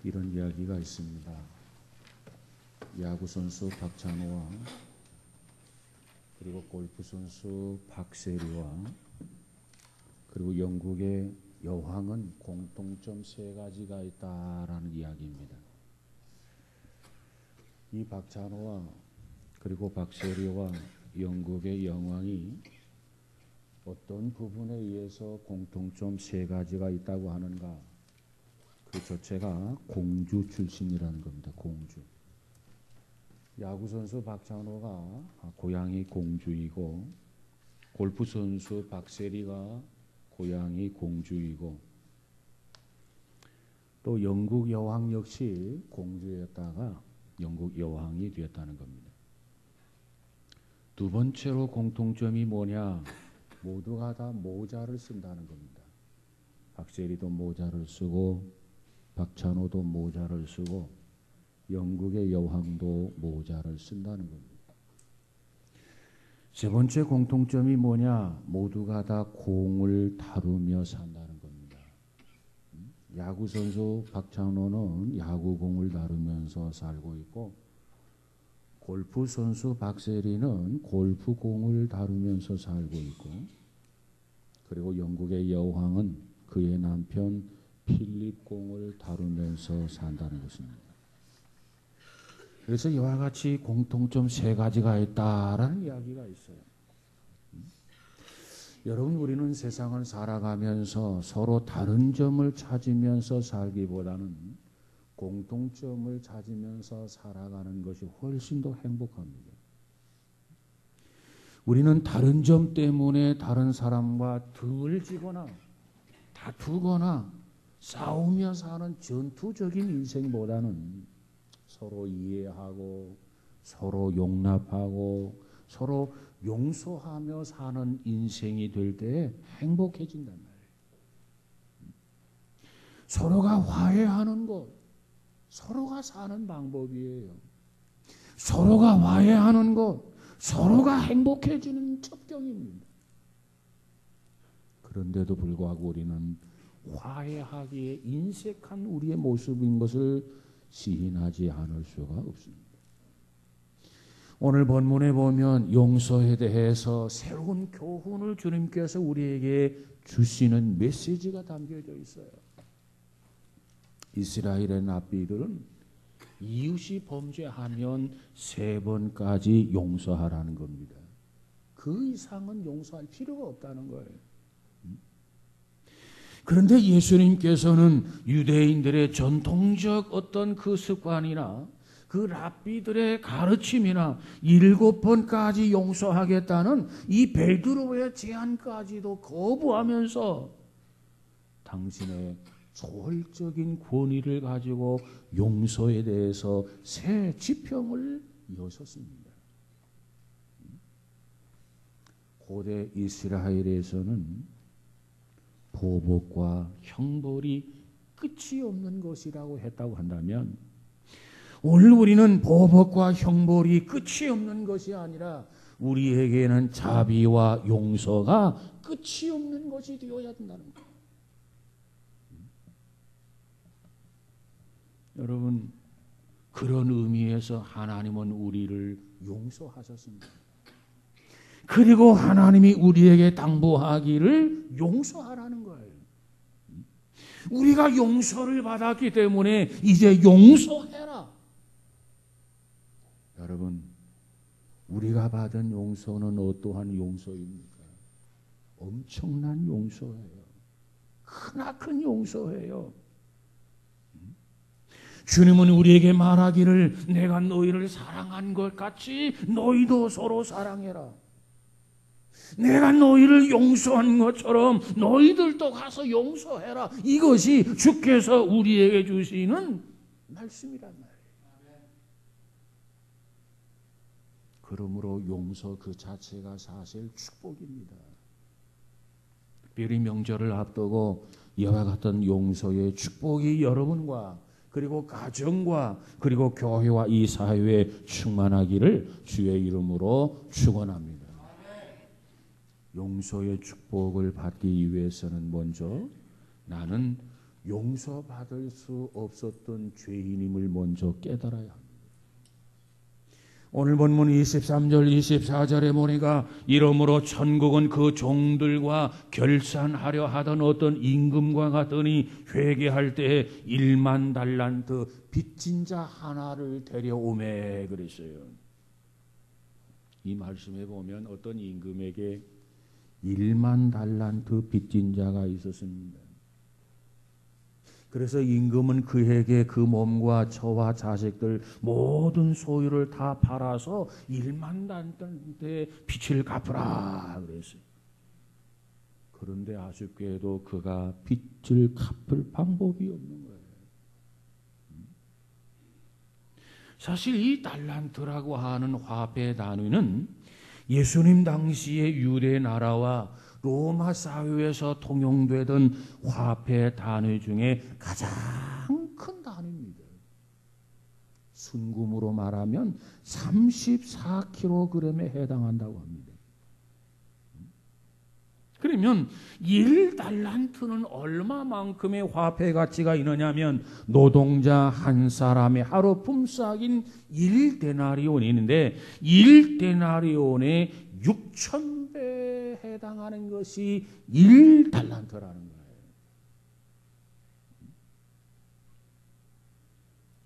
이런 이야기가 있습니다. 야구 선수 박찬호와 그리고 골프 선수 박세리와 그리고 영국의 여왕은 공통점 세 가지가 있다라는 이야기입니다. 이 박찬호와 그리고 박세리와 영국의 여왕이 어떤 부분에 의해서 공통점 세 가지가 있다고 하는가? 그 자체가 공주 출신이라는 겁니다. 공주. 야구 선수 박찬호가 고향이 공주이고 골프 선수 박세리가 고향이 공주이고 또 영국 여왕 역시 공주였다가 영국 여왕이 되었다는 겁니다. 두 번째로 공통점이 뭐냐? 모두가 다 모자를 쓴다는 겁니다. 박세리도 모자를 쓰고 박찬호도 모자를 쓰고 영국의 여왕도 모자를 쓴다는 겁니다. 세 번째 공통점이 뭐냐? 모두가 다 공을 다루며 산다는 겁니다. 야구 선수 박찬호는 야구공을 다루면서 살고 있고 골프 선수 박세리는 골프공을 다루면서 살고 있고 그리고 영국의 여왕은 그의 남편 필립공을 다루면서 산다는 것입니다. 그래서 이와 같이 공통점 세 가지가 있다라는 이야기가 있어요. 여러분, 우리는 세상을 살아가면서 서로 다른 점을 찾으면서 살기보다는 공통점을 찾으면서 살아가는 것이 훨씬 더 행복합니다. 우리는 다른 점 때문에 다른 사람과 등을 지거나 다투거나 싸우며 사는 전투적인 인생보다는 서로 이해하고 서로 용납하고 서로 용서하며 사는 인생이 될 때 행복해진단 말이에요. 서로가 화해하는 것, 서로가 사는 방법이에요. 서로가 화해하는 것, 서로가 행복해지는 첩경입니다. 그런데도 불구하고 우리는 화해하기에 인색한 우리의 모습인 것을 시인하지 않을 수가 없습니다. 오늘 본문에 보면 용서에 대해서 새로운 교훈을 주님께서 우리에게 주시는 메시지가 담겨져 있어요. 이스라엘의 랍비들은 이웃이 범죄하면 3번까지 용서하라는 겁니다. 그 이상은 용서할 필요가 없다는 거예요. 그런데 예수님께서는 유대인들의 전통적 어떤 그 습관이나 그 랍비들의 가르침이나 7번까지 용서하겠다는 이 베드로의 제안까지도 거부하면서 당신의 초월적인 권위를 가지고 용서에 대해서 새 지평을 여셨습니다. 고대 이스라엘에서는 보복과 형벌이 끝이 없는 것이라고 했다고 한다면 오늘 우리는 보복과 형벌이 끝이 없는 것이 아니라 우리에게는 자비와 용서가 끝이 없는 것이 되어야 된다는 거예요. 여러분, 그런 의미에서 하나님은 우리를 용서하셨습니다. 그리고 하나님이 우리에게 당부하기를 용서하라는 거예요. 우리가 용서를 받았기 때문에 이제 용서해라. 여러분, 우리가 받은 용서는 어떠한 용서입니까? 엄청난 용서예요. 크나큰 용서예요. 주님은 우리에게 말하기를 내가 너희를 사랑한 것 같이 너희도 서로 사랑해라. 내가 너희를 용서한 것처럼 너희들도 가서 용서해라. 이것이 주께서 우리에게 주시는 말씀이란 말이에요. 그러므로 용서 그 자체가 사실 축복입니다. 특별히 명절을 앞두고 이와 같은 용서의 축복이 여러분과 그리고 가정과 그리고 교회와 이 사회에 충만하기를 주의 이름으로 축원합니다. 용서의 축복을 받기 위해서는 먼저 나는 용서받을 수 없었던 죄인임을 먼저 깨달아야 합니다. 오늘 본문 23절 24절에 보니까 이러므로 천국은 그 종들과 결산하려 하던 어떤 임금과 같으니 회개할 때에 1만 달란트 빚진 자 하나를 데려오매 그랬어요. 이 말씀에 보면 어떤 임금에게 1만 달란트 빚진 자가 있었습니다. 그래서 임금은 그에게 그 몸과 처와 자식들 모든 소유를 다 팔아서 1만 달란트의 빚을 갚으라 그랬어요. 그런데 아쉽게도 그가 빚을 갚을 방법이 없는 거예요. 사실 이 달란트라고 하는 화폐 단위는 예수님 당시의 유대 나라와 로마 사회에서 통용되던 화폐 단위 중에 가장 큰 단위입니다. 순금으로 말하면 34kg에 해당한다고 합니다. 그러면 1달란트는 얼마만큼의 화폐 가치가 있느냐면 노동자 한 사람의 하루 품삯인 1데나리온이 있는데 1데나리온의 6,000배에 해당하는 것이 1달란트라는 거예요.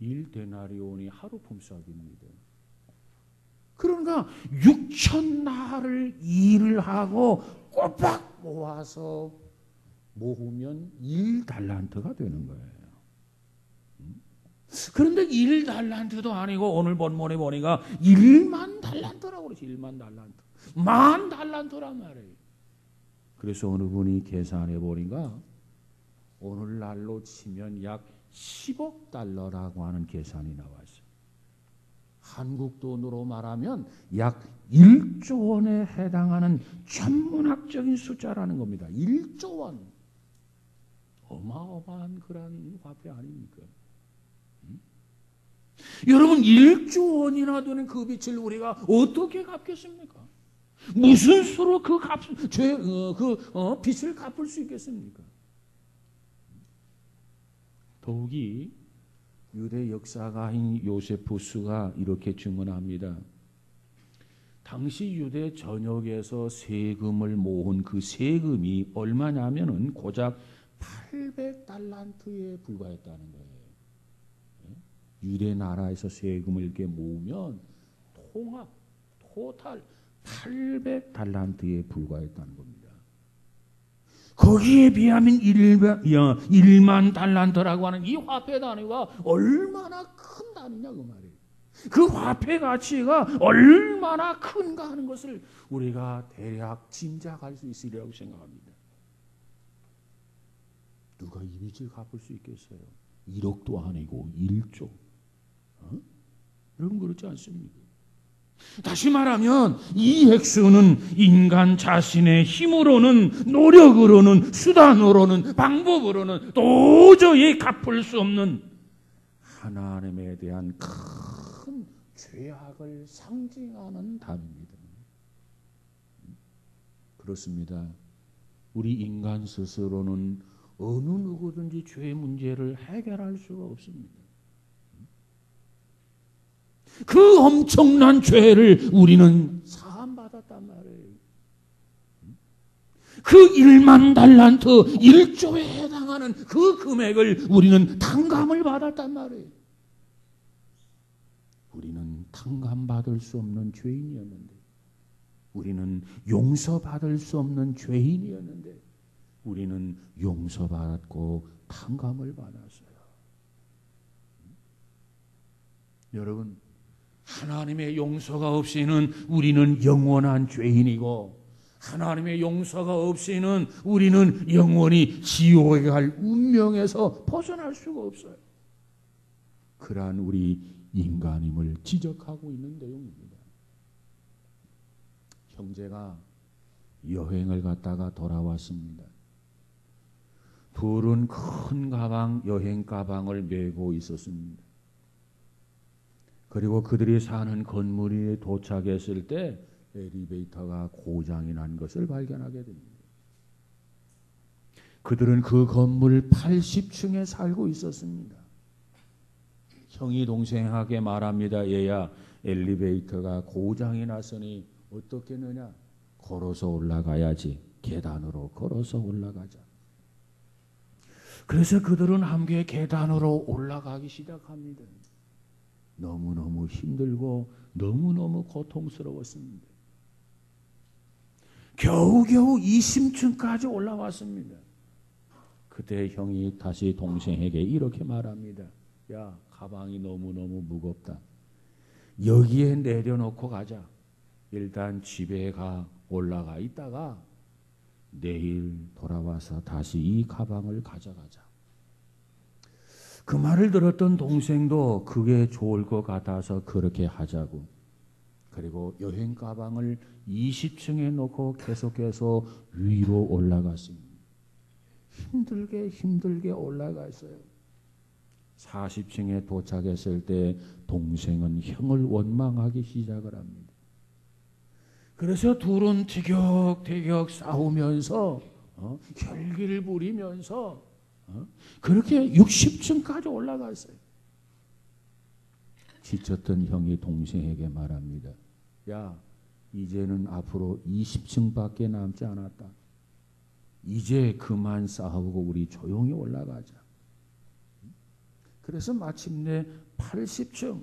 1데나리온이 하루 품삯입니다. 그러니까 6,000날을 일을 하고 꼬박 모아서 모으면 1달란트가 되는 거예요. 그런데 1달란트도 아니고 오늘 본문에 보니까 1만 달란트라고 그러지. 1만 달란트. 10,000달란트란 말이에요. 그래서 어느 분이 계산해 보니까 오늘날로 치면 약 10억 달러라고 하는 계산이 나왔어요. 한국 돈으로 말하면 약 1조 원에 해당하는 천문학적인 숫자라는 겁니다. 1조 원. 어마어마한 그런 화폐 아닙니까? 여러분 1조 원이나 되는 그 빚을 우리가 어떻게 갚겠습니까? 무슨 수로 그 빚을 갚을 수 있겠습니까? 더욱이 유대 역사가인 요세푸스가 이렇게 증언합니다. 당시 유대 전역에서 세금을 모은 그 세금이 얼마냐면은 고작 800달란트에 불과했다는 거예요. 유대 나라에서 세금을 이렇게 모으면 토탈 800달란트에 불과했다는 겁니다. 거기에 비하면 1만 달란트라고 하는 이 화폐 단위가 얼마나 큰 단위냐 그 말이에요. 그 화폐 가치가 얼마나 큰가 하는 것을 우리가 대략 짐작할 수 있으리라고 생각합니다. 누가 이 빚을 갚을 수 있겠어요? 1억도 아니고 1조. 여러분 그렇지 않습니까? 다시 말하면 이 액수는 인간 자신의 힘으로는 노력으로는 수단으로는 방법으로는 도저히 갚을 수 없는 하나님에 대한 큰 죄악을 상징하는 단입니다. 그렇습니다. 우리 인간 스스로는 어느 누구든지 죄 문제를 해결할 수가 없습니다. 그 엄청난 죄를 우리는 사함받았단 말이에요. 그 1만 달란트 1조에 해당하는 그 금액을 우리는 탕감을 받았단 말이에요. 우리는 탕감받을 수 없는 죄인이었는데, 우리는 용서받을 수 없는 죄인이었는데 우리는 용서받았고 탕감을 받았어요. 여러분, 하나님의 용서가 없이는 우리는 영원한 죄인이고, 하나님의 용서가 없이는 우리는 영원히 지옥에 갈 운명에서 벗어날 수가 없어요. 그러한 우리 인간임을 지적하고 있는 내용입니다. 형제가 여행을 갔다가 돌아왔습니다. 둘은 큰 가방, 여행 가방을 메고 있었습니다. 그리고 그들이 사는 건물에 도착했을 때 엘리베이터가 고장이 난 것을 발견하게 됩니다. 그들은 그 건물 80층에 살고 있었습니다. 형이 동생에게 말합니다. 얘야, 엘리베이터가 고장이 났으니 어떻게 하느냐? 걸어서 올라가야지. 계단으로 걸어서 올라가자. 그래서 그들은 함께 계단으로 올라가기 시작합니다. 너무너무 힘들고 너무너무 고통스러웠습니다. 겨우겨우 20층까지 올라왔습니다. 그때 형이 다시 동생에게 이렇게 말합니다. 야, 가방이 너무너무 무겁다. 여기에 내려놓고 가자. 일단 집에 올라가 있다가 내일 돌아와서 다시 이 가방을 가져가자. 그 말을 들었던 동생도 그게 좋을 것 같아서 그렇게 하자고. 그리고 여행 가방을 20층에 놓고 계속해서 위로 올라갔습니다. 힘들게 올라갔어요. 40층에 도착했을 때 동생은 형을 원망하기 시작을 합니다. 그래서 둘은 티격태격 싸우면서 혈기를 부리면서 그렇게 60층까지 올라갔어요. 지쳤던 형이 동생에게 말합니다. 야, 이제는 앞으로 20층밖에 남지 않았다. 이제 그만 싸우고 우리 조용히 올라가자. 그래서 마침내 80층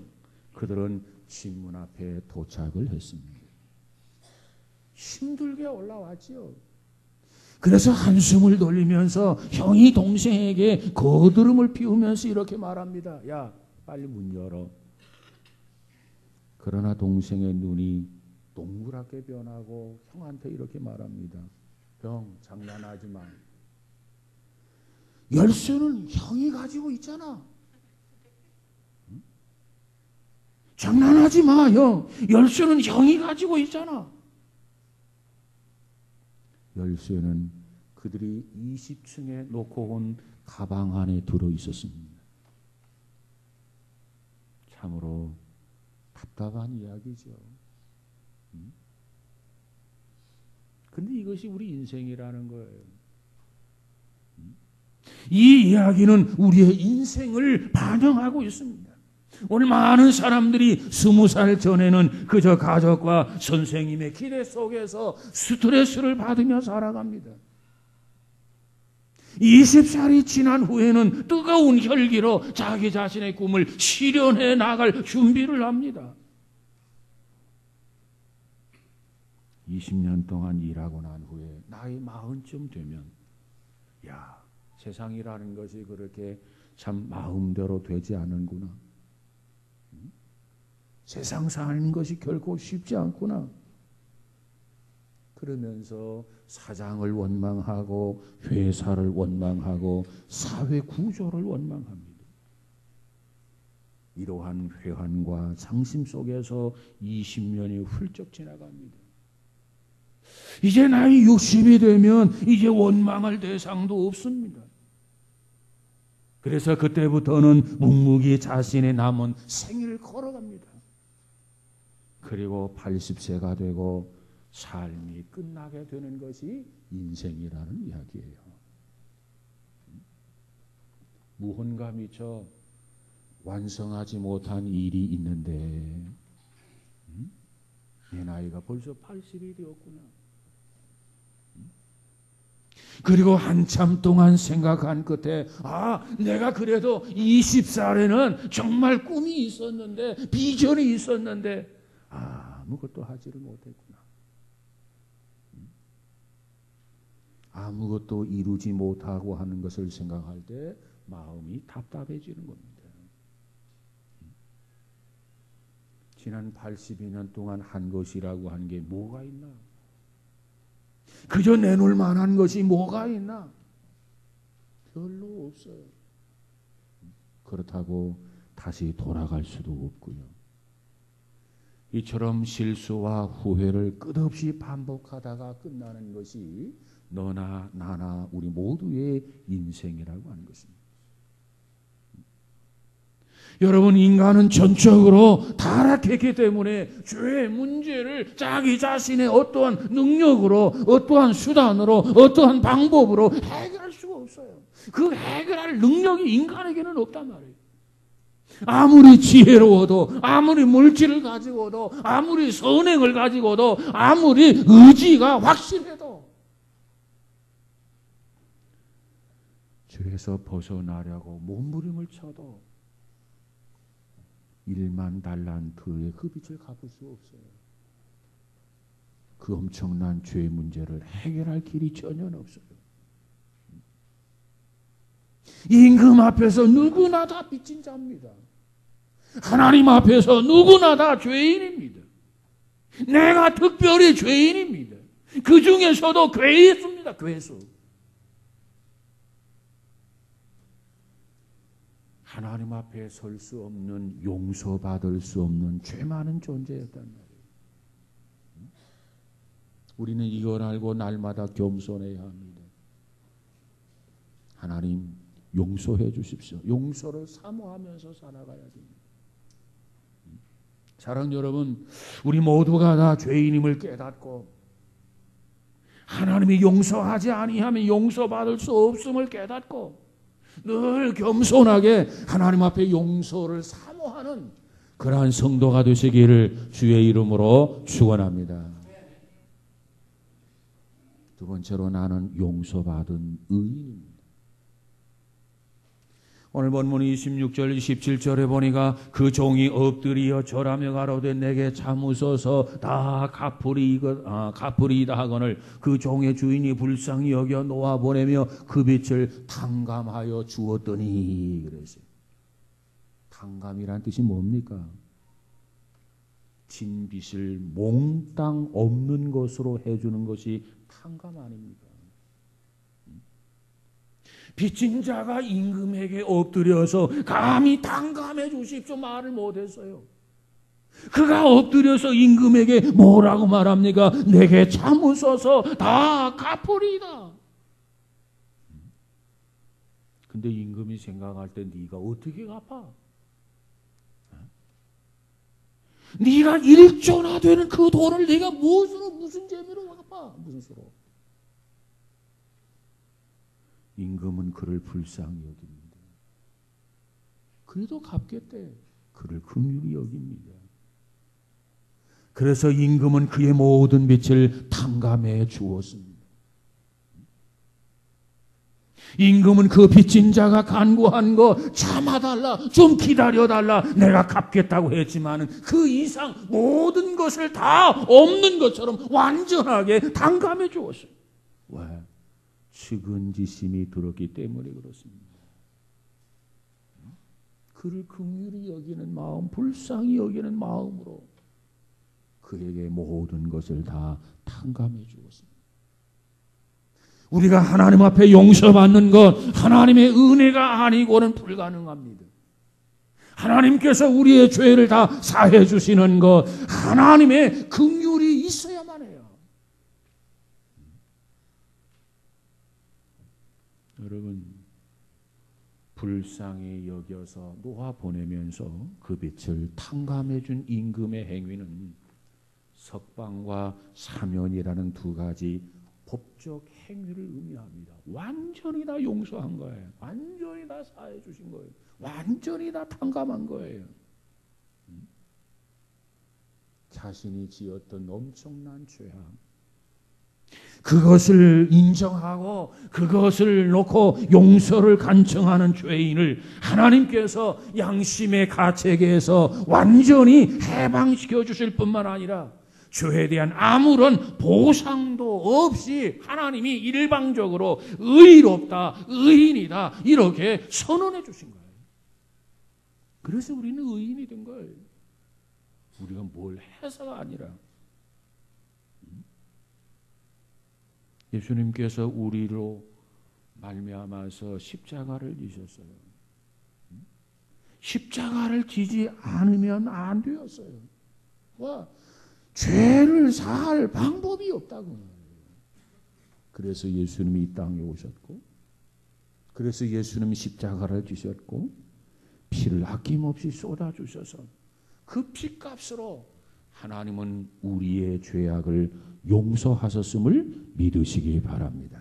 그들은 집 문 앞에 도착을 했습니다. 힘들게 올라왔지요. 그래서 한숨을 돌리면서 형이 동생에게 거드름을 피우면서 이렇게 말합니다. 야, 빨리 문 열어. 그러나 동생의 눈이 동그랗게 변하고 형한테 이렇게 말합니다. 형, 장난하지 마. 열쇠는 형이 가지고 있잖아. 응? 장난하지 마, 형. 열쇠는 형이 가지고 있잖아. 열쇠는 그들이 20층에 놓고 온 가방 안에 들어 있었습니다. 참으로 답답한 이야기죠. 근데 이것이 우리 인생이라는 거예요. 이 이야기는 우리의 인생을 반영하고 있습니다. 오늘 많은 사람들이 20살 전에는 그저 가족과 선생님의 기대 속에서 스트레스를 받으며 살아갑니다. 20살이 지난 후에는 뜨거운 혈기로 자기 자신의 꿈을 실현해 나갈 준비를 합니다. 20년 동안 일하고 난 후에 나이 40쯤 되면 야, 세상이라는 것이 그렇게 참 마음대로 되지 않는구나. 세상 사는 것이 결코 쉽지 않구나. 그러면서 사장을 원망하고 회사를 원망하고 사회 구조를 원망합니다. 이러한 회한과 상심 속에서 20년이 훌쩍 지나갑니다. 이제 나이 60이 되면 이제 원망할 대상도 없습니다. 그래서 그때부터는 묵묵히 자신의 남은 생일을 걸어갑니다. 그리고 80세가 되고 삶이 끝나게 되는 것이 인생이라는 이야기예요. 무언가 미처 완성하지 못한 일이 있는데 내 나이가 벌써 80이 되었구나. 그리고 한참 동안 생각한 끝에 내가 그래도 20살에는 정말 꿈이 있었는데 비전이 있었는데 아무것도 하지를 못했구나. 아무것도 이루지 못하고 하는 것을 생각할 때 마음이 답답해지는 겁니다. 지난 82년 동안 한 것이라고 하는 게 뭐가 있나? 그저 내놓을 만한 것이 뭐가 있나? 별로 없어요. 그렇다고 다시 돌아갈 수도 없고요. 이처럼 실수와 후회를 끝없이 반복하다가 끝나는 것이 너나 나나 우리 모두의 인생이라고 하는 것입니다. 여러분, 인간은 전적으로 타락했기 때문에 죄의 문제를 자기 자신의 어떠한 능력으로, 어떠한 수단으로, 어떠한 방법으로 해결할 수가 없어요. 그 해결할 능력이 인간에게는 없단 말이에요. 아무리 지혜로워도, 아무리 물질을 가지고도, 아무리 선행을 가지고도, 아무리 의지가 확실해도 죄에서 벗어나려고 몸부림을 쳐도 1만 달란트의 그 빚을 갚을 수 없어요. 그 엄청난 죄의 문제를 해결할 길이 전혀 없어요. 임금 앞에서 누구나 다 빚진 자입니다. 하나님 앞에서 누구나 다 죄인입니다. 내가 특별히 죄인입니다. 그 중에서도 괴수입니다. 괴수. 하나님 앞에 설 수 없는, 용서받을 수 없는 죄 많은 존재였단 말이에요. 우리는 이걸 알고 날마다 겸손해야 합니다. 하나님 용서해 주십시오. 용서를 사모하면서 살아가야 됩니다. 사랑하는 여러분, 우리 모두가 다 죄인임을 깨닫고 하나님이 용서하지 아니하면 용서받을 수 없음을 깨닫고 늘 겸손하게 하나님 앞에 용서를 사모하는 그러한 성도가 되시기를 주의 이름으로 축원합니다. 두 번째로, 나는 용서받은 의인입니다. 오늘 본문 26절 27절에 보니까 그 종이 엎드리어 절하며 가로되 내게 참으소서 다 갚으리이다 하거늘 그 종의 주인이 불쌍히 여겨 놓아 보내며 그 빚을 탕감하여 주었더니 그랬어요. 탕감이란 뜻이 뭡니까? 진 빚을 몽땅 없는 것으로 해주는 것이 탕감 아닙니까? 빚진 자가 임금에게 엎드려서 감히 탕감해 주십시오 말을 못했어요. 그가 엎드려서 임금에게 뭐라고 말합니까? 내게 참으소서 다 갚으리이다. 근데 임금이 생각할 때 네가 어떻게 갚아? 네가 1조나 되는 그 돈을 네가 무슨 재미로 갚아? 무슨 수로? 임금은 그를 불쌍히 여깁니다. 그래도 갚겠대. 그를 긍휼히 여깁니다. 그래서 임금은 그의 모든 빚을 탕감해 주었습니다. 임금은 그 빚진 자가 간구한 거 참아달라, 좀 기다려달라, 내가 갚겠다고 했지만 그 이상 모든 것을 다 없는 것처럼 완전하게 탕감해 주었어요. 왜? 측은지심이 들었기 때문에 그렇습니다. 그를 긍휼히 여기는 마음, 불쌍히 여기는 마음으로 그에게 모든 것을 다 탕감해 주었습니다. 우리가 하나님 앞에 용서받는 것, 하나님의 은혜가 아니고는 불가능합니다. 하나님께서 우리의 죄를 다 사해 주시는 것, 하나님의 긍휼이 있어야만 해요. 여러분, 불쌍히 여겨서 놓아 보내면서 그 빚을 탕감해 준 임금의 행위는 석방과 사면이라는 두 가지 법적 행위를 의미합니다. 완전히 다 용서한 거예요. 완전히 다 사해 주신 거예요. 완전히 다 탕감한 거예요. 자신이 지었던 엄청난 죄악, 그것을 인정하고 그것을 놓고 용서를 간청하는 죄인을 하나님께서 양심의 가책에서 완전히 해방시켜 주실 뿐만 아니라 죄에 대한 아무런 보상도 없이 하나님이 일방적으로 의롭다, 의인이다 이렇게 선언해 주신 거예요. 그래서 우리는 의인이 된 거예요. 우리가 뭘 해서가 아니라 예수님께서 우리로 말미암아서 십자가를 지셨어요. 십자가를 지지 않으면 안 되었어요. 와, 죄를 사할 방법이 없다고. 그래서 예수님이 이 땅에 오셨고, 그래서 예수님이 십자가를 지셨고, 피를 아낌없이 쏟아주셔서 그 피값으로 하나님은 우리의 죄악을 용서하셨음을 믿으시기 바랍니다.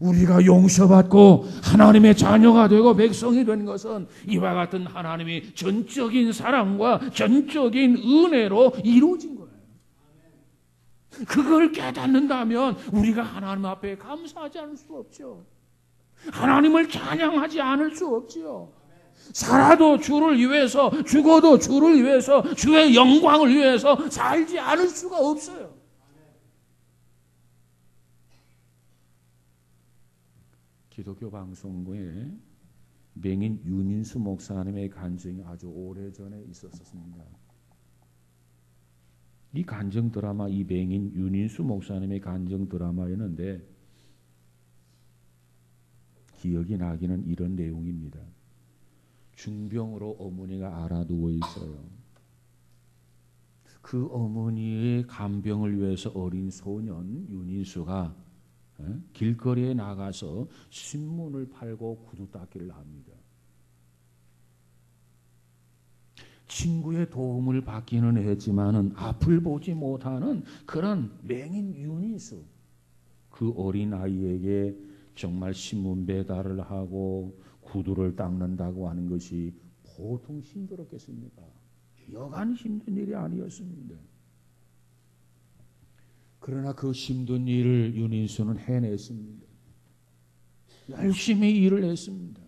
우리가 용서받고 하나님의 자녀가 되고 백성이 된 것은 이와 같은 하나님의 전적인 사랑과 전적인 은혜로 이루어진 거예요. 그걸 깨닫는다면 우리가 하나님 앞에 감사하지 않을 수 없죠. 하나님을 찬양하지 않을 수 없지요. 살아도 주를 위해서, 죽어도 주를 위해서, 주의 영광을 위해서 살지 않을 수가 없어요. 기독교 방송국에 맹인 윤인수 목사님의 간증이 아주 오래전에 있었습니다. 이 간증 드라마, 이 맹인 윤인수 목사님의 간증 드라마였는데 기억이 나기는 이런 내용입니다. 중병으로 어머니가 알아 누워 있어요. 그 어머니의 간병을 위해서 어린 소년 윤인수가 길거리에 나가서 신문을 팔고 구두 닦기를 합니다. 친구의 도움을 받기는 했지만은 앞을 보지 못하는 그런 맹인 윤인수, 그 어린 아이에게 정말 신문 배달을 하고 구두를 닦는다고 하는 것이 보통 힘들었겠습니까? 여간 힘든 일이 아니었습니다. 그러나 그 힘든 일을 윤인수는 해냈습니다. 열심히 일을 했습니다.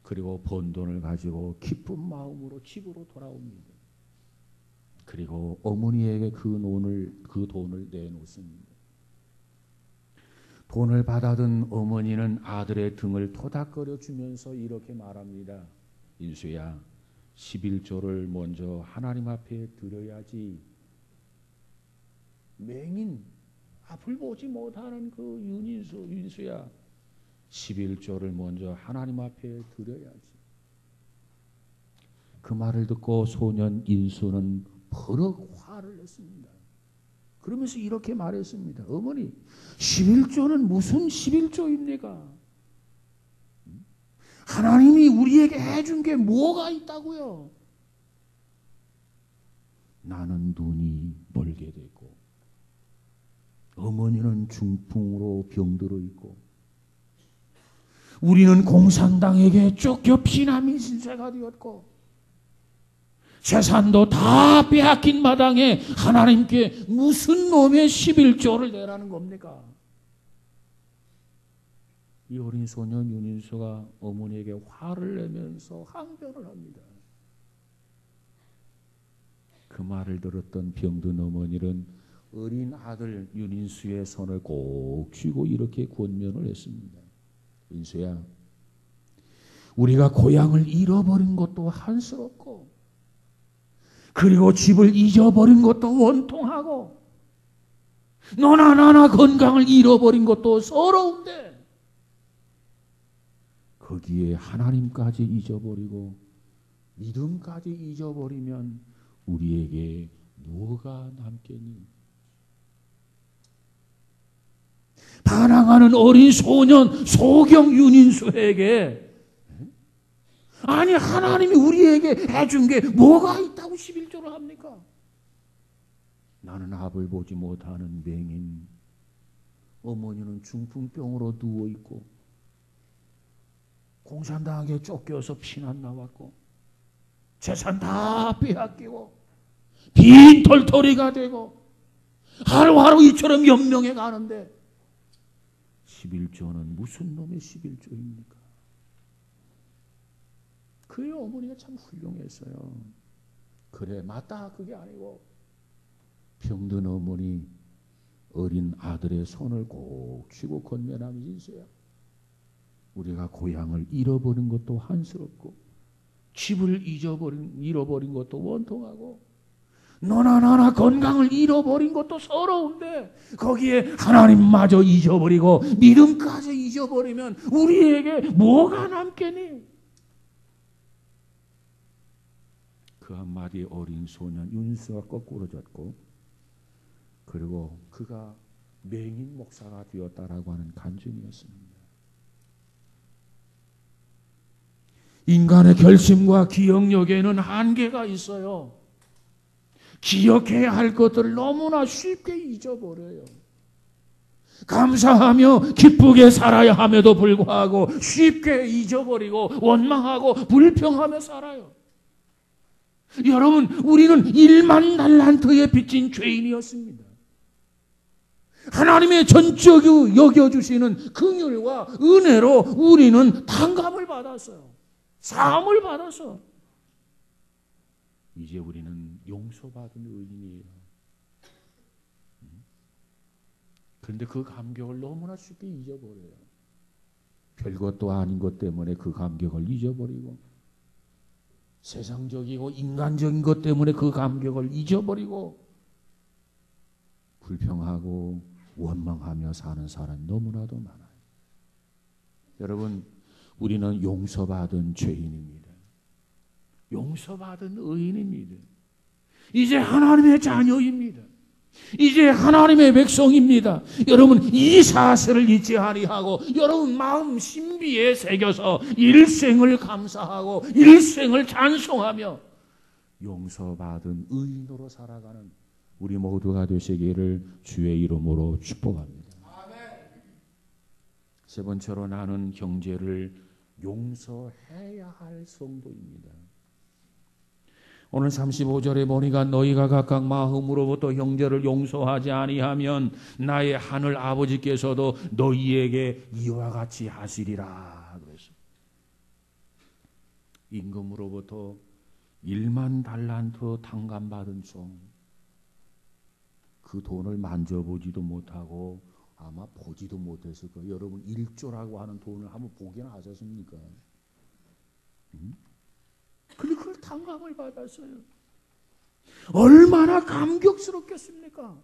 그리고 번 돈을 가지고 기쁜 마음으로 집으로 돌아옵니다. 그리고 어머니에게 그 돈을 내놓습니다. 돈을 받아든 어머니는 아들의 등을 토닥거려 주면서 이렇게 말합니다. 인수야, 11조를 먼저 하나님 앞에 드려야지. 맹인, 앞을 보지 못하는 그 윤수야, 11조를 먼저 하나님 앞에 드려야지. 그 말을 듣고 소년 인수는 버럭 화를 냈습니다. 그러면서 이렇게 말했습니다. 어머니, 11조는 무슨 11조입니까? 하나님이 우리에게 해준 게 뭐가 있다고요? 나는 눈이 멀게 됐고 어머니는 중풍으로 병들어 있고 우리는 공산당에게 쫓겨 피난민 신세가 되었고 재산도 다 빼앗긴 마당에 하나님께 무슨 놈의 11조를 내라는 겁니까? 이 어린 소년 윤인수가 어머니에게 화를 내면서 항변을 합니다. 그 말을 들었던 병든 어머니는 어린 아들 윤인수의 손을 꼭 쥐고 이렇게 권면을 했습니다. 인수야, 우리가 고향을 잃어버린 것도 한스럽고 그리고 집을 잊어버린 것도 원통하고 너나 나나 건강을 잃어버린 것도 서러운데 거기에 하나님까지 잊어버리고 믿음까지 잊어버리면 우리에게 뭐가 남겠니? 반항하는 어린 소년 소경 윤인수에게 아니 하나님이 우리에게 해준 게 뭐가 있다고 11조를 합니까? 나는 앞을 보지 못하는 맹인, 어머니는 중풍병으로 누워있고 공산당에게 쫓겨서 피난 나왔고 재산 다 빼앗기고 빈털터리가 되고 하루하루 이처럼 연명해 가는데 11조는 무슨 놈의 11조입니까? 그의 어머니가 참 훌륭했어요. 그래 맞다 그게 아니고 병든 어머니 어린 아들의 손을 꼭 쥐고 건면하며 인수야, 우리가 고향을 잃어버린 것도 한스럽고 집을 잃어버린 것도 원통하고 너나 나나 건강을 잃어버린 것도 서러운데 거기에 하나님마저 잊어버리고 믿음까지 잊어버리면 우리에게 뭐가 남겠니? 그 한마디에 어린 소년 윤수가 거꾸로졌고 그리고 그가 맹인 목사가 되었다라고 하는 간증이었습니다. 인간의 결심과 기억력에는 한계가 있어요. 기억해야 할 것들을 너무나 쉽게 잊어버려요. 감사하며 기쁘게 살아야 함에도 불구하고 쉽게 잊어버리고 원망하고 불평하며 살아요. 여러분, 우리는 1만 달란트에 빚진 죄인이었습니다. 하나님의 전적으로 여겨주시는 긍휼과 은혜로 우리는 탕감을 받았어요. 사함을 받았어. 이제 우리는 용서받은 의인이에요. 그런데 그 감격을 너무나 쉽게 잊어버려요. 별것도 아닌 것 때문에 그 감격을 잊어버리고, 세상적이고 인간적인 것 때문에 그 감격을 잊어버리고, 불평하고 원망하며 사는 사람이 너무나도 많아요. 여러분, 우리는 용서받은 죄인입니다. 용서받은 의인입니다. 이제 하나님의 자녀입니다. 이제 하나님의 백성입니다. 여러분, 이 사실을 잊지 아니하고 여러분 마음 신비에 새겨서 일생을 감사하고 일생을 찬송하며 용서받은 의인으로 살아가는 우리 모두가 되시기를 주의 이름으로 축복합니다. 세 번째로, 나는 형제를 용서해야 할 성도입니다. 오늘 35절에 보니까 너희가 각각 마음으로부터 형제를 용서하지 아니하면 나의 하늘 아버지께서도 너희에게 이와 같이 하시리라 그랬어요. 임금으로부터 1만 달란트 탕감받은 종, 그 돈을 만져보지도 못하고 아마 보지도 못했을 거예요. 여러분, 1조라고 하는 돈을 한번 보기나 하셨습니까? 근데 그걸 탕감을 받았어요. 얼마나 감격스럽겠습니까?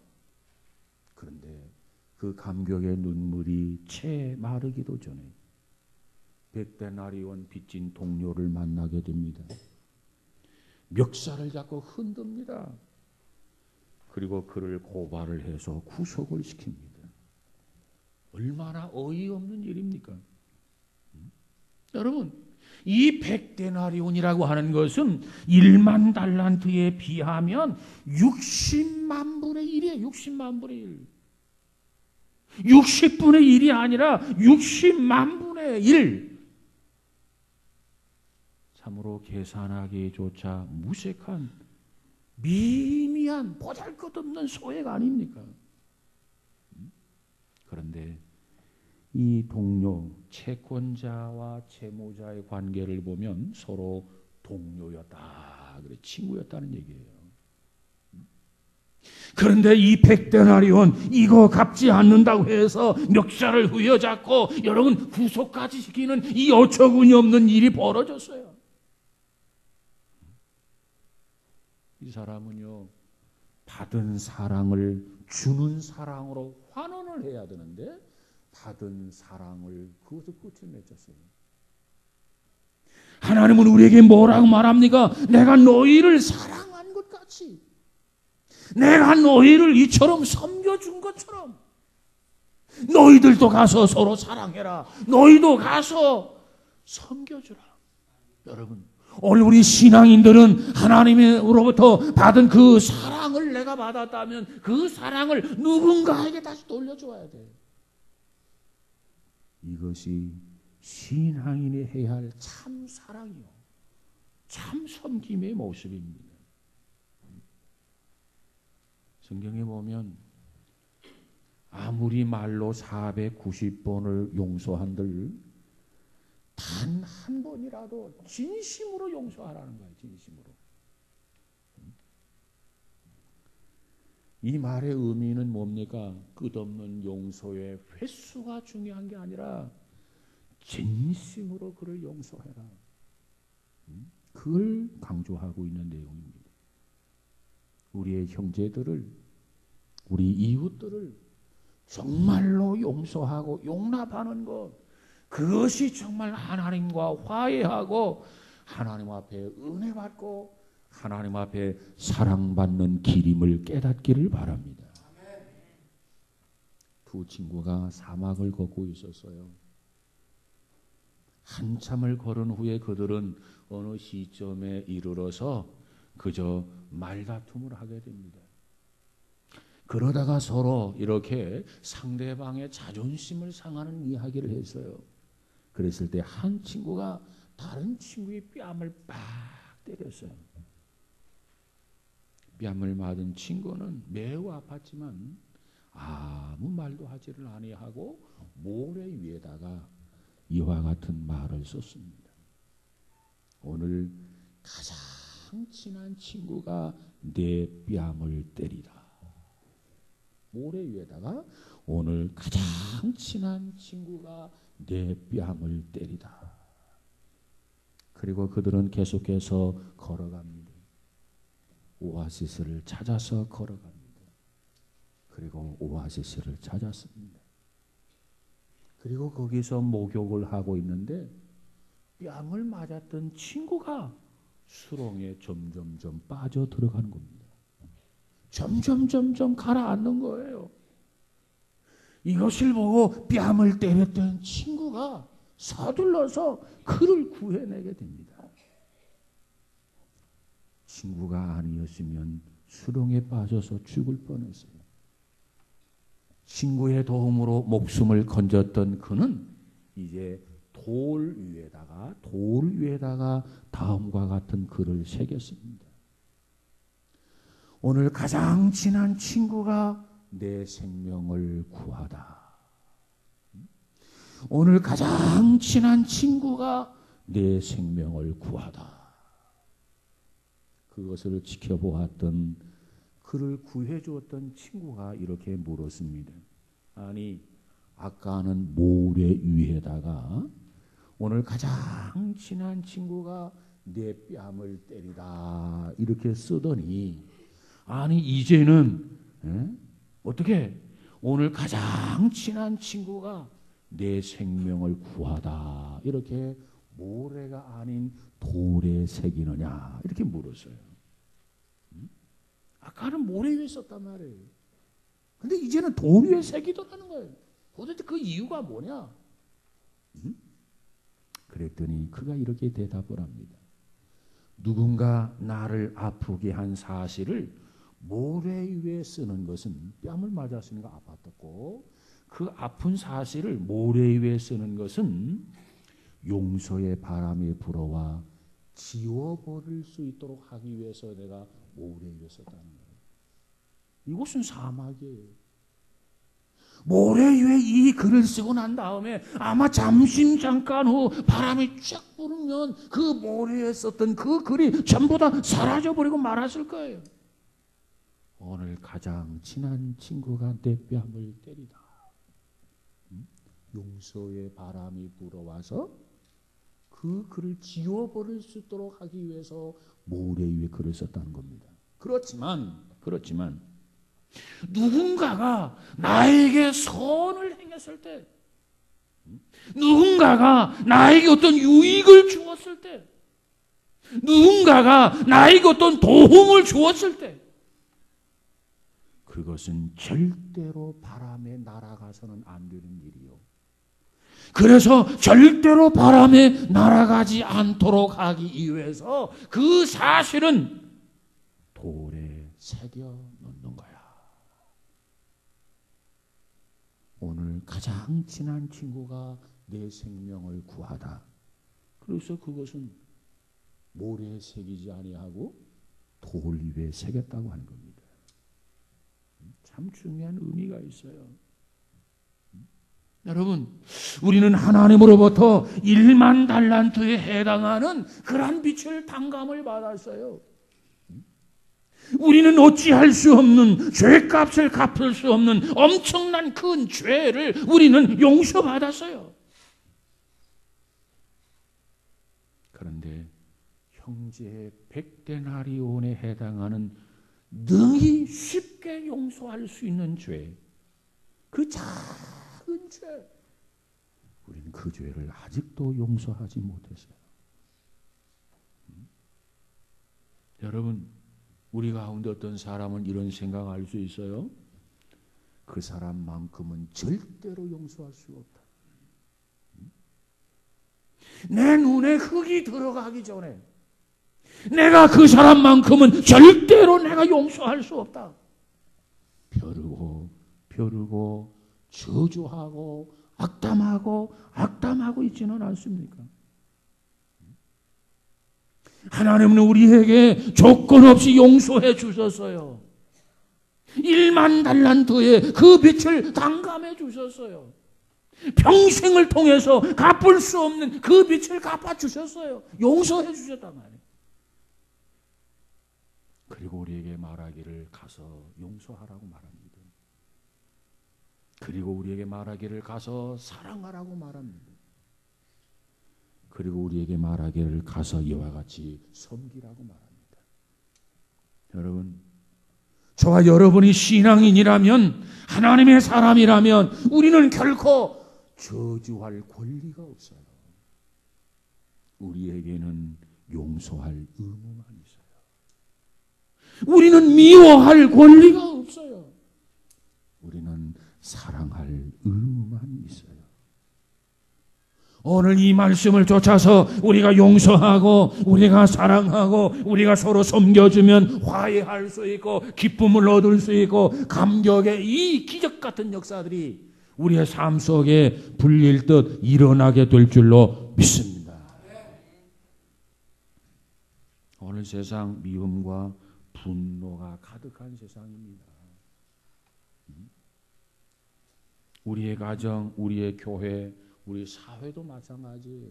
그런데 그 감격의 눈물이 채 마르기도 전에 백데나리온 빚진 동료를 만나게 됩니다. 멱살을 잡고 흔듭니다. 그리고 그를 고발을 해서 구속을 시킵니다. 얼마나 어이없는 일입니까? 여러분, 이 백데나리온이라고 하는 것은 1만 달란트에 비하면 60만 분의 1이에요. 60만 분의 1. 60분의 1이 아니라 60만 분의 1. 참으로 계산하기조차 무색한 미미한 보잘것없는 소액 아닙니까? 그런데 이 동료, 채권자와 채무자의 관계를 보면 서로 동료였다, 그래, 친구였다는 얘기예요. 그런데 이 백데나리온 이거 갚지 않는다고 해서 멱살을 후려잡고 여러분 구속까지 시키는 이 어처구니 없는 일이 벌어졌어요. 이 사람은요, 받은 사랑을 주는 사랑으로 환원을 해야 되는데 받은 사랑을 그것을 끝을 맺었어요. 하나님은 우리에게 뭐라고 말합니까? 내가 너희를 사랑한 것 같이, 내가 너희를 이처럼 섬겨준 것처럼 너희들도 가서 서로 사랑해라. 너희도 가서 섬겨주라. 여러분, 오늘 우리 신앙인들은 하나님으로부터 받은 그 사랑을 내가 받았다면 그 사랑을 누군가에게 다시 돌려줘야 돼. 이것이 신앙인이 해야 할 참 사랑이요, 참 섬김의 모습입니다. 성경에 보면 아무리 말로 490번을 용서한들 단 한 번이라도 진심으로 용서하라는 거예요. 진심으로. 이 말의 의미는 뭡니까? 끝없는 용서의 횟수가 중요한 게 아니라 진심으로 그를 용서해라. 그걸 강조하고 있는 내용입니다. 우리의 형제들을, 우리 이웃들을 정말로 용서하고 용납하는 것, 그것이 정말 하나님과 화해하고 하나님 앞에 은혜 받고 하나님 앞에 사랑받는 길임을 깨닫기를 바랍니다. 두 친구가 사막을 걷고 있었어요. 한참을 걸은 후에 그들은 어느 시점에 이르러서 그저 말다툼을 하게 됩니다. 그러다가 서로 이렇게 상대방의 자존심을 상하는 이야기를 했어요. 그랬을 때 한 친구가 다른 친구의 뺨을 빡 때렸어요. 뺨을 맞은 친구는 매우 아팠지만 아무 말도 하지를 아니하고 모래 위에다가 이와 같은 말을 썼습니다. 오늘 가장 친한 친구가 내 뺨을 때리라. 모래 위에다가 오늘 가장 친한 친구가 내 뺨을 때리다. 그리고 그들은 계속해서 걸어갑니다. 오아시스를 찾아서 걸어갑니다. 그리고 오아시스를 찾았습니다. 그리고 거기서 목욕을 하고 있는데 뺨을 맞았던 친구가 수렁에 점점점 빠져 들어가는 겁니다. 점점 가라앉는 거예요. 이것을 보고 뺨을 때렸던 친구가 서둘러서 그를 구해내게 됩니다. 친구가 아니었으면 수렁에 빠져서 죽을 뻔했어요. 친구의 도움으로 목숨을 건졌던 그는 이제 돌 위에다가 다음과 같은 글을 새겼습니다. 오늘 가장 친한 친구가 내 생명을 구하다. 오늘 가장 친한 친구가 내 생명을 구하다. 그것을 지켜보았던 그를 구해주었던 친구가 이렇게 물었습니다. 아니, 아까는 모래 위에다가 오늘 가장 친한 친구가 내 뺨을 때리다 이렇게 쓰더니 아니 이제는 어떻게 오늘 가장 친한 친구가 내 생명을 구하다 이렇게 모래가 아닌 돌에 새기느냐 이렇게 물었어요. 아까는 모래 위에 썼단 말이에요. 근데 이제는 돌 위에 새기더라는 거예요. 도대체 그 이유가 뭐냐? 그랬더니 그가 이렇게 대답을 합니다. 누군가 나를 아프게 한 사실을 모래 위에 쓰는 것은 뺨을 맞았으니까 아팠고 그 아픈 사실을 모래 위에 쓰는 것은 용서의 바람이 불어와 지워버릴 수 있도록 하기 위해서 내가 모래 위에 썼다는 거예요. 이곳은 사막이에요. 모래 위에 이 글을 쓰고 난 다음에 아마 잠깐 후 바람이 쫙 불으면 그 모래에 썼던 그 글이 전부 다 사라져버리고 말았을 거예요. 오늘 가장 친한 친구가 내 뺨을 때리다. 용서의 바람이 불어와서 그 글을 지워버릴 수 있도록 하기 위해서 모래 위에 글을 썼다는 겁니다. 그렇지만 누군가가 나에게 선을 행했을 때, 누군가가 나에게 어떤 유익을 주었을 때, 누군가가 나에게 어떤 도움을 주었을 때, 그것은 절대로 바람에 날아가서는 안 되는 일이요. 그래서 절대로 바람에 날아가지 않도록 하기 위해서 그 사실은 돌에 새겨 놓는 거야. 오늘 가장 친한 친구가 내 생명을 구하다. 그래서 그것은 모래에 새기지 아니하고 돌 위에 새겼다고 하는 겁니다. 참 중요한 의미가 있어요. 여러분, 우리는 하나님으로부터 1만 달란트에 해당하는 그러한 빛을 탕감을 받았어요. 우리는 어찌할 수 없는 죄값을 갚을 수 없는 엄청난 큰 죄를 우리는 용서받았어요. 그런데 형제의 100데나리온에 해당하는 능히 쉽게 용서할 수 있는 죄, 그 작은 죄, 우리는 그 죄를 아직도 용서하지 못했어요. 여러분, 우리 가운데 어떤 사람은 이런 생각할 수 있어요. 그 사람만큼은 절대로 용서할 수 없다. 내 눈에 흙이 들어가기 전에 내가 그 사람만큼은 절대로 내가 용서할 수 없다. 벼르고 저주하고 악담하고 있지는 않습니까? 하나님은 우리에게 조건 없이 용서해 주셨어요. 1만 달란트의 그 빛을 탕감해 주셨어요. 평생을 통해서 갚을 수 없는 그 빛을 갚아주셨어요. 용서해 주셨단 말이에요. 그리고 우리에게 말하기를 가서 용서하라고 말합니다. 그리고 우리에게 말하기를 가서 사랑하라고 말합니다. 그리고 우리에게 말하기를 가서 이와 같이 섬기라고 말합니다. 여러분, 저와 여러분이 신앙인이라면, 하나님의 사람이라면 우리는 결코 저주할 권리가 없어요. 우리에게는 용서할 의무만 있어요. 우리는 미워할 권리가 없어요. 우리는 사랑할 의무만 있어요. 오늘 이 말씀을 쫓아서 우리가 용서하고 우리가 사랑하고 우리가 서로 섬겨주면 화해할 수 있고 기쁨을 얻을 수 있고 감격의 이 기적 같은 역사들이 우리의 삶 속에 불릴 듯 일어나게 될 줄로 믿습니다. 오늘 세상 미움과 분노가 가득한 세상입니다. 우리의 가정, 우리의 교회, 우리 사회도 마찬가지예요.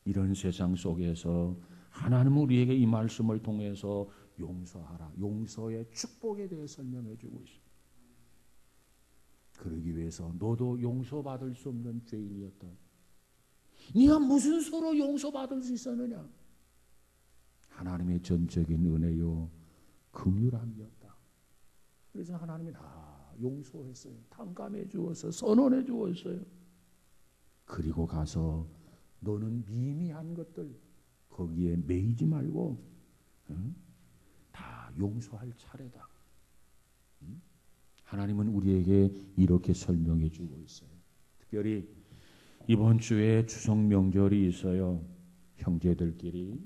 이런 세상 속에서 하나님은 우리에게 이 말씀을 통해서 용서하라, 용서의 축복에 대해 설명해 주고 있습니다. 그러기 위해서 너도 용서받을 수 없는 죄인이었다. 네가 무슨 수로 용서받을 수 있었느냐? 하나님의 전적인 은혜요 긍휼함이었다. 그래서 하나님이 다 용서했어요. 탕감해 주어서 선언해 주었어요. 그리고 가서 너는 미미한 것들 거기에 매이지 말고 다 용서할 차례다. 하나님은 우리에게 이렇게 설명해 주고 있어요. 특별히 이번 주에 추석 명절이 있어요. 형제들끼리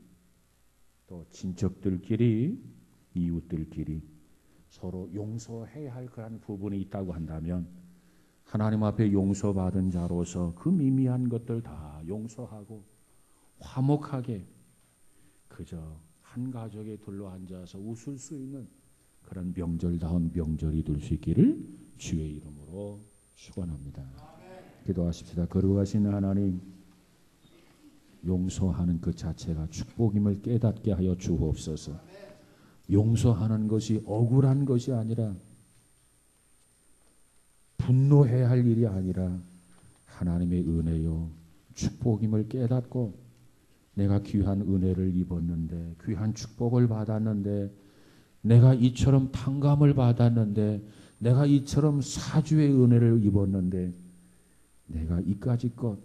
또 친척들끼리 이웃들끼리 서로 용서해야 할 그런 부분이 있다고 한다면 하나님 앞에 용서받은 자로서 그 미미한 것들 다 용서하고 화목하게 그저 한 가족에 둘러앉아서 웃을 수 있는 그런 명절다운 명절이 될 수 있기를 주의 이름으로 축원합니다. 기도하십시다. 거룩하신 하나님, 용서하는 그 자체가 축복임을 깨닫게 하여 주옵소서. 용서하는 것이 억울한 것이 아니라 분노해야 할 일이 아니라 하나님의 은혜요 축복임을 깨닫고 내가 귀한 은혜를 입었는데 귀한 축복을 받았는데 내가 이처럼 탕감을 받았는데 내가 이처럼 사주의 은혜를 입었는데 내가 이까지껏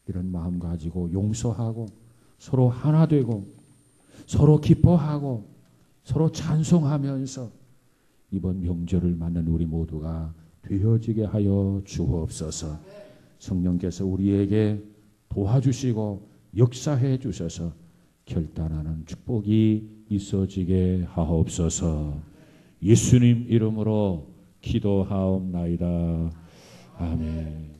이런 마음 가지고 용서하고 서로 하나 되고 서로 기뻐하고 서로 찬송하면서 이번 명절을 맞는 우리 모두가 되어지게 하여 주옵소서. 성령께서 우리에게 도와주시고 역사해 주셔서 결단하는 축복이 있어지게 하옵소서. 예수님 이름으로 기도하옵나이다. 아멘.